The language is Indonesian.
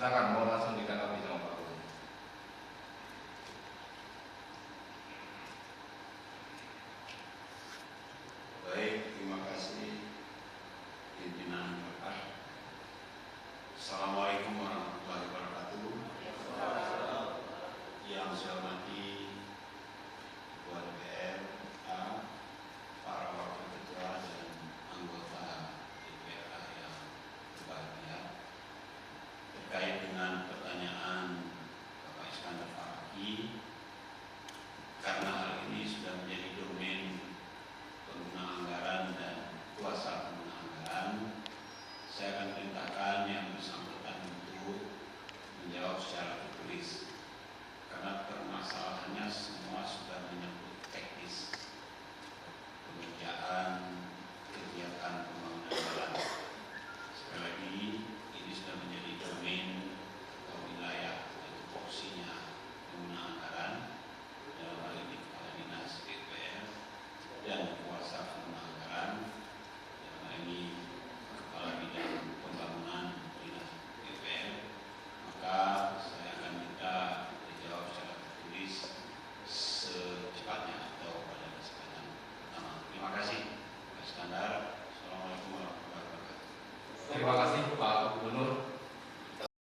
Silakan, mau langsung ditanggapi sama Pak Gubernur. Baik, terima kasih pimpinan rapat. Assalamualaikum warahmatullahi wabarakatuh. Yang saya hormati Ketua DPR, para wakil ketua dan anggota DPR yang berbahagia, terkait dengan pertanyaan Bapak Iskandar Faraki, karena hal ini sudah menjadi domain pengguna anggaran dan kuasa pengguna anggaran, saya akan perintahkan yang bersangkutan untuk menjawab secara